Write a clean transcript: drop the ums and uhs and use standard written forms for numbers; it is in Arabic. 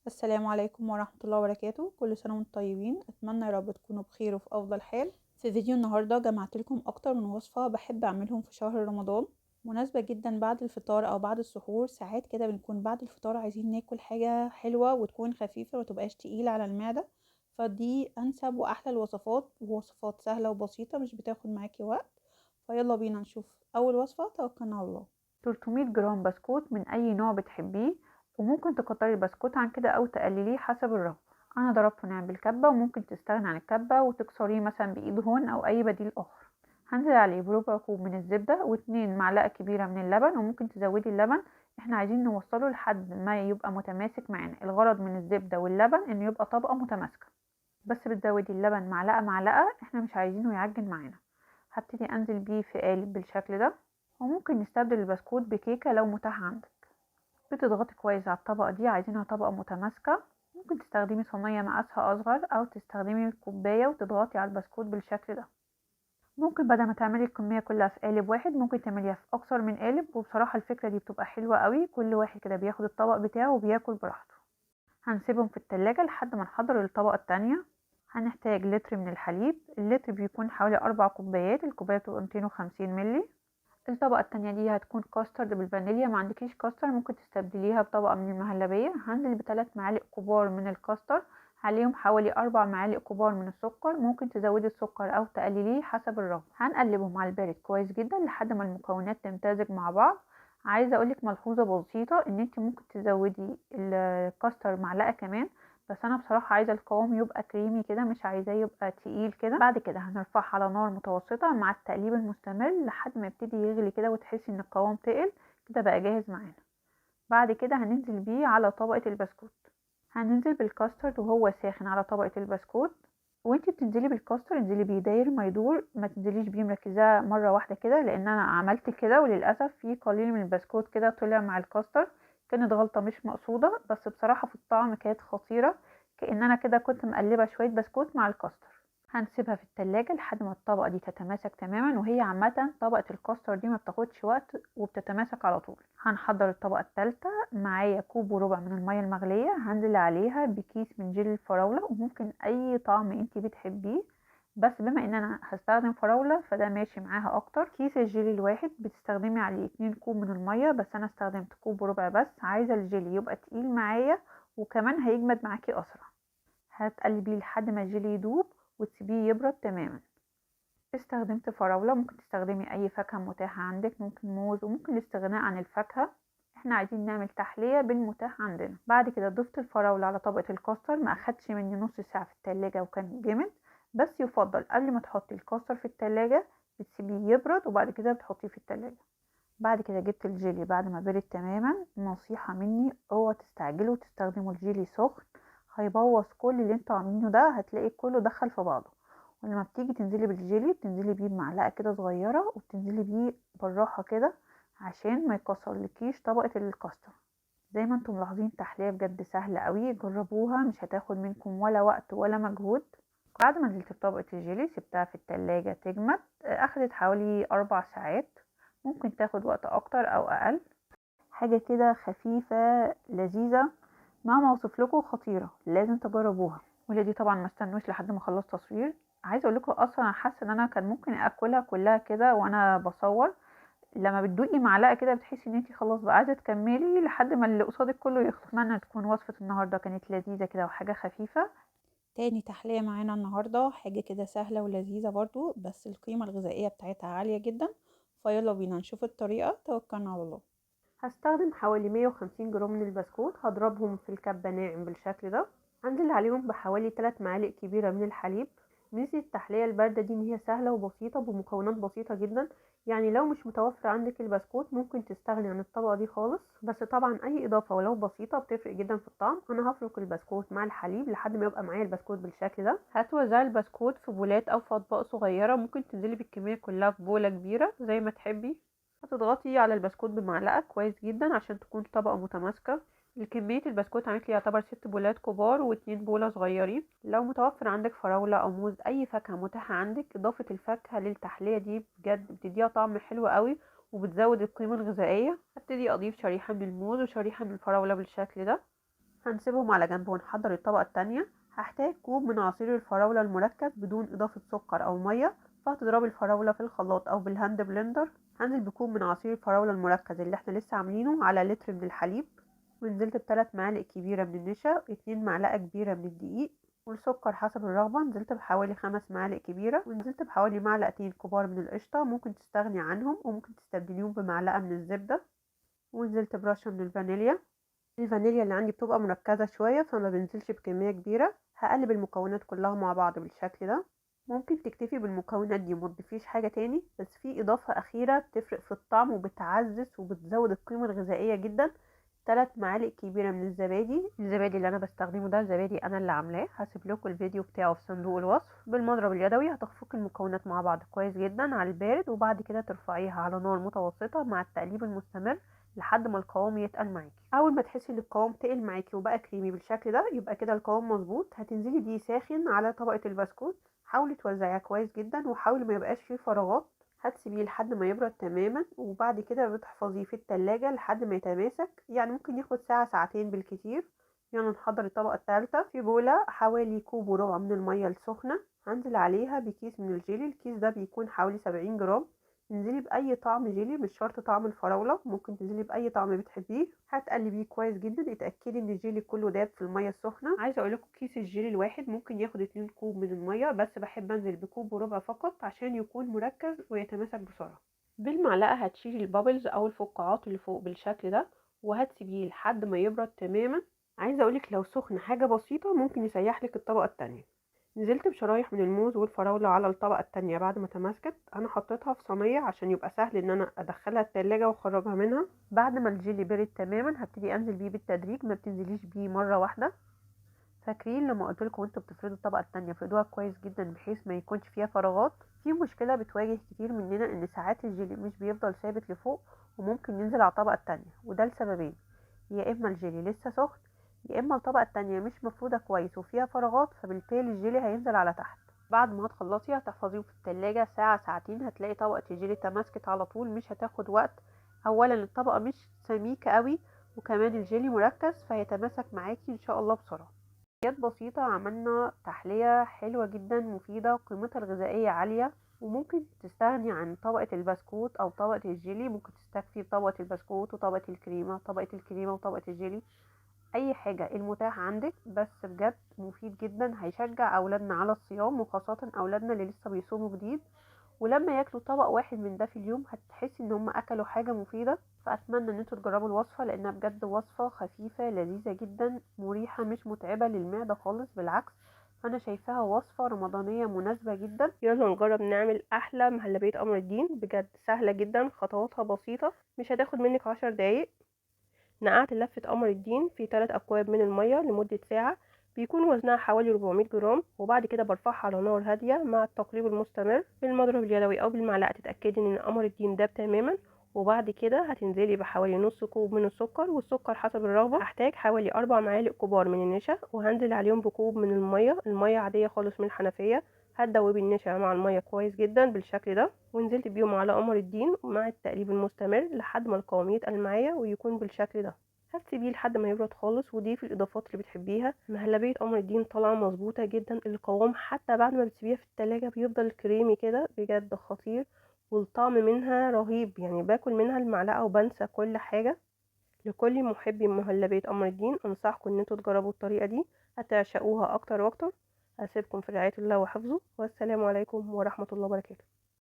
السلام عليكم ورحمة الله وبركاته. كل سنة وانتم طيبين. اتمنى يا رب تكونوا بخير وفي افضل حال. في فيديو النهاردة جمعت لكم اكتر من وصفة بحب اعملهم في شهر رمضان، مناسبة جدا بعد الفطار او بعد السحور. ساعات كده بنكون بعد الفطار عايزين ناكل حاجة حلوة وتكون خفيفة ومتبقاش تقيلة على المعدة، فدي انسب واحلى الوصفات، ووصفات سهلة وبسيطة مش بتاخد معاكي وقت. فيلا بينا نشوف اول وصفة. توكلنا على الله. 300 جرام بسكوت من اي نوع بتحبيه، وممكن تكتري البسكوت عن كده او تقلليه حسب الرغبه. انا ضربته ناعم بالكبه، وممكن تستغني عن الكبه وتكسريه مثلا بايد هون او اي بديل اخر. هنزل عليه بربع كوب من الزبده واتنين معلقه كبيره من اللبن، وممكن تزودي اللبن. احنا عايزين نوصله لحد ما يبقى متماسك معانا. الغرض من الزبده واللبن انه يبقى طبقه متماسكه. بس بتزودي اللبن معلقه معلقه، احنا مش عايزينه يعجن معانا. هبتدي انزل بيه في قالب بالشكل ده، وممكن نستبدل البسكوت بكيكة لو متاح عندك. بتضغطي كويس على الطبقة دي، عايزينها طبقة متماسكة. ممكن تستخدمي صينية مقاسها أصغر أو تستخدمي الكوباية وتضغطي على البسكوت بالشكل ده. ممكن بدل ما تعملي الكمية كلها في قالب واحد، ممكن تعمليها في أكتر من قالب، وبصراحة الفكرة دي بتبقى حلوة قوي. كل واحد كده بياخد الطبق بتاعه وبياكل براحته. هنسيبهم في التلاجة لحد ما نحضر الطبقة التانية. هنحتاج لتر من الحليب. اللتر بيكون حوالي 4 كوبايات، الكوباية بتبقى 250 ملي. الطبقة التانية دي هتكون كاسترد بالفانيليا. ما عندكيش كاستر ممكن تستبدليها بطبقة من المهلبية. هنزل ب3 معالق كبار من الكاستر، عليهم حوالي 4 معالق كبار من السكر. ممكن تزودي السكر او تقلليه حسب الرغبة. هنقلبهم على البارد كويس جدا لحد ما المكونات تمتزج مع بعض. عايزة اقولك ملحوظة بسيطة، ان انت ممكن تزودي الكاستر معلقة كمان، بس انا بصراحة عايزة القوام يبقى كريمي كده، مش عايزاه يبقى تقيل كده. بعد كده هنرفعها على نار متوسطة مع التقليب المستمر لحد ما يبتدي يغلي كده وتحسي ان القوام تقل. كده بقى جاهز معانا. بعد كده هننزل بيه على طبقة البسكوت. هننزل بالكاسترد وهو ساخن على طبقة البسكوت. وانتي بتنزلي بالكاستر انزلي بيه داير ما يدور، ما تنزليش بيه مركزاه مرة واحدة كده، لان انا عملت كده وللأسف في قليل من البسكوت كده طلع مع الكاستر. كانت غلطة مش مقصودة، بس بصراحة في الطعم كانت خطيرة، كأن انا كده كنت مقلبة شوية بسكوت مع الكاستر. هنسيبها في التلاجة لحد ما الطبقة دي تتماسك تماما، وهي عامة طبقة الكاستر دي ما بتاخدش وقت وبتتماسك على طول. هنحضر الطبقة التالتة. معايا كوب وربع من المية المغلية، هنزل عليها بكيس من جيلي الفراولة، وممكن اي طعم انتي بتحبيه، بس بما ان انا هستخدم فراولة فده ماشي معاها اكتر. كيس الجيلي الواحد بتستخدمي عليه 2 كوب من المية، بس انا استخدمت كوب وربع بس. عايزة الجيلي يبقى تقيل معايا وكمان هيجمد معاكي اسرع. هتقلبيه لحد ما الجيلي يدوب وتسيبيه يبرد تماما. استخدمت فراولة، ممكن تستخدمي اي فاكهة متاحة عندك، ممكن موز، وممكن الاستغناء عن الفاكهة. احنا عايزين نعمل تحلية بالمتاح عندنا. بعد كده ضفت الفراولة على طبقة الكاستر. ما اخدش مني نص ساعة في التلاجة وكان جامد. بس يفضل قبل ما تحطي الكاستر في التلاجة بتسيبيه يبرد وبعد كده بتحطيه في التلاجة. بعد كده جبت الجيلي بعد ما برد تماما. نصيحة مني اوعوا تستعجلوا تستخدموا الجيلي سخن، هيبوظ كل اللي انتوا عاملينه ده، هتلاقي كله دخل في بعضه. ولما بتيجي تنزلي بالجيلي بتنزلي بيه بمعلقة كده صغيرة، وبتنزلي بيه بالراحة كده عشان ما يكسرلكيش طبقة الكاستر. زي ما انتم ملاحظين تحلية بجد سهلة قوي، جربوها مش هتاخد منكم ولا وقت ولا مجهود. بعد ما نزلت بطبقة الجيلي سبتها في التلاجة تجمد. اخدت حوالي 4 ساعات، ممكن تاخد وقت اكتر او اقل. حاجة كده خفيفة لذيذة، مهما اوصف لكم خطيرة، لازم تجربوها. ولادي طبعا ما استنوش لحد ما خلص تصوير. عايزه اقول لكم اصلا انا حاسه ان انا كان ممكن اكلها كلها كده وانا بصور. لما بتدوقي معلقه كده بتحسي ان انتي خلاص بقى عايزه تكملي لحد ما اللي قصادك كله يخلص. اتمنى تكون وصفه النهارده كانت لذيذه كده وحاجه خفيفه. تاني تحلية معانا النهاردة حاجة كده سهلة ولذيذة برضو، بس القيمة الغذائية بتاعتها عالية جدا. فيلا بينا نشوف الطريقة. توكلنا على الله. هستخدم حوالي 150 جرام من البسكوت، هضربهم في الكبة ناعم بالشكل ده. هنزل عليهم بحوالي 3 معالق كبيرة من الحليب. ميزة التحلية الباردة دي ان هي سهلة وبسيطة بمكونات بسيطة جدا. يعني لو مش متوفر عندك البسكوت ممكن تستغني عن الطبقة دي خالص، بس طبعا اي اضافة ولو بسيطة بتفرق جدا في الطعم. انا هفرك البسكوت مع الحليب لحد ما يبقى معايا البسكوت بالشكل ده. هتوزعي البسكوت في بولات او في اطباق صغيرة، ممكن تنزلي بالكمية كلها في بولة كبيرة زي ما تحبي. هتضغطي على البسكوت بمعلقة كويس جدا عشان تكون طبقة متماسكة. الكمية البسكوت عملت لي يعتبر 6 بولات كبار و2 بولة صغيرين. لو متوفر عندك فراولة او موز اي فاكهة متاحة عندك، اضافة الفاكهة للتحلية دي بجد بتديها طعم حلو قوي وبتزود القيمة الغذائية. هبتدي اضيف شريحة من الموز وشريحة من الفراولة بالشكل ده. هنسيبهم على جنب ونحضر الطبقة التانية. هحتاج كوب من عصير الفراولة المركز بدون إضافة سكر أو مية، فهتضربي الفراولة في الخلاط أو بالهاند بلندر. هنزل بكوب من عصير الفراولة المركز اللي احنا لسه عاملينه على لتر من الحليب، ونزلت ب3 معالق كبيرة من النشا، 2 معلقة كبيرة من الدقيق، والسكر حسب الرغبة نزلت بحوالي 5 معالق كبيرة، ونزلت بحوالي معلقتين كبار من القشطة، ممكن تستغني عنهم وممكن تستبدليهم بمعلقة من الزبدة، ونزلت برشة من الفانيليا. الفانيليا اللي عندي بتبقى مركزة شوية فما بنزلش بكمية كبيرة. هقلب المكونات كلها مع بعض بالشكل ده. ممكن تكتفي بالمكونات دي ومتضيفيش حاجة تاني، بس في إضافة أخيرة بتفرق في الطعم وبتعزز وبتزود القيمة الغذائية جدا. 3 معالق كبيرة من الزبادي اللي أنا بستخدمه ده زبادي أنا اللي عاملاه، هسيب لكم الفيديو بتاعه في صندوق الوصف. بالمضرب اليدوي هتخفقي المكونات مع بعض كويس جدا على البارد، وبعد كده ترفعيها على نار متوسطة مع التقليب المستمر لحد ما القوام يتقل معاكي. اول ما تحسي ان القوام تقل معاكي وبقى كريمي بالشكل ده يبقى كده القوام مظبوط. هتنزلي بيه ساخن على طبقه البسكوت، حاولي توزعيها كويس جدا وحاولي ما يبقاش فيه فراغات. هتسيبيه لحد ما يبرد تماما، وبعد كده بتحفظيه في التلاجة لحد ما يتماسك، يعني ممكن ياخد ساعه ساعتين بالكتير. يلا نحضر الطبقه الثالثه. في بوله حوالي كوب وربع من الميه السخنه، هنزل عليها بكيس من الجيلي. الكيس ده بيكون حوالي 70 جرام. انزلي باي طعم جيلي، مش شرط طعم الفراوله، ممكن تنزلي باي طعم بتحبيه. هتقلبيه كويس جدا، اتاكدي ان الجيلي كله داب في الميه السخنه. عايزه اقول لكم كيس الجيلي الواحد ممكن ياخد 2 كوب من الميه، بس بحب انزل بكوب وربع فقط عشان يكون مركز ويتماسك بسرعه. بالمعلقه هتشيلي البابلز او الفقاعات اللي فوق بالشكل ده، وهتسيبيه لحد ما يبرد تماما. عايزه اقولك لو سخن حاجه بسيطه ممكن يسيح لك الطبقه التانية. نزلت بشرايح من الموز والفراولة على الطبقة التانية بعد ما تماسكت. انا حطيتها في صينية عشان يبقى سهل ان انا ادخلها التلاجة واخرجها منها. بعد ما الجيلي برد تماما هبتدي انزل بيه بالتدريج، ما بتنزليش بيه مرة واحدة. فاكرين لما قلت لكم وانتوا بتفردوا الطبقة التانية افردوها كويس جدا بحيث ما يكونش فيها فراغات. في مشكلة بتواجه كتير مننا ان ساعات الجيلي مش بيفضل ثابت لفوق وممكن ينزل على الطبقة التانية، وده لسببين: يا اما الجيلي لسه سخن، يا اما الطبقة التانية مش مفرودة كويس وفيها فراغات، فبالتالي الجيلي هينزل على تحت. بعد ما هتخلصي هتحفظيه في التلاجة ساعة ساعتين، هتلاقي طبقة الجيلي تماسكت على طول، مش هتاخد وقت. اولا الطبقة مش سميكة قوي، وكمان الجيلي مركز فهيتماسك معاكي ان شاء الله بسرعة. حاجات بسيطة عملنا تحلية حلوة جدا مفيدة وقيمتها الغذائية عالية. وممكن تستغني عن طبقة البسكوت او طبقة الجيلي، ممكن تستكفي بطبقة البسكوت وطبقة الكريمة، طبقة الكريمة وطبقة الجيلي، اي حاجة المتاح عندك. بس بجد مفيد جدا، هيشجع اولادنا على الصيام، وخاصة اولادنا اللي لسه بيصوموا جديد. ولما ياكلوا طبق واحد من ده في اليوم هتحسي ان هم اكلوا حاجة مفيدة. فاتمنى ان انتوا تجربوا الوصفة لانها بجد وصفة خفيفة لذيذة جدا مريحة، مش متعبة للمعدة خالص، بالعكس. فانا شايفاها وصفة رمضانية مناسبة جدا. يلا نجرب نعمل احلى مهلبية قمر الدين، بجد سهلة جدا، خطواتها بسيطة، مش هتاخد منك 10 دقايق. نقعت لفة قمر الدين في 3 أكواب من المية لمدة ساعة، بيكون وزنها حوالي 400 جرام. وبعد كده برفعها على نار هادية مع التقليب المستمر بالمضرب اليدوي أو بالمعلقة، تتأكدي إن قمر الدين داب تماما. وبعد كده هتنزلي بحوالي نص كوب من السكر، والسكر حسب الرغبة. هحتاج حوالي 4 معالق كبار من النشا، وهنزل عليهم بكوب من المية عادية خالص من الحنفية. هتدوبي النشا مع المية كويس جدا بالشكل ده، ونزلت بيهم على قمر الدين مع التقليب المستمر لحد ما القوام يتقل معايا ويكون بالشكل ده. هتسيبيه لحد ما يبرد خالص وضيفي الاضافات اللي بتحبيها. مهلبية قمر الدين طالعه مظبوطه جدا، القوام حتى بعد ما بتسيبيها في التلاجة بيفضل كريمي كده، بجد خطير. والطعم منها رهيب، يعني باكل منها المعلقه وبنسى كل حاجه. لكل محبي مهلبية قمر الدين انصحكم ان انتوا تجربوا الطريقه دي، هتعشقوها اكتر واكتر. اسيبكم في رعايه الله وحفظه، والسلام عليكم ورحمه الله وبركاته.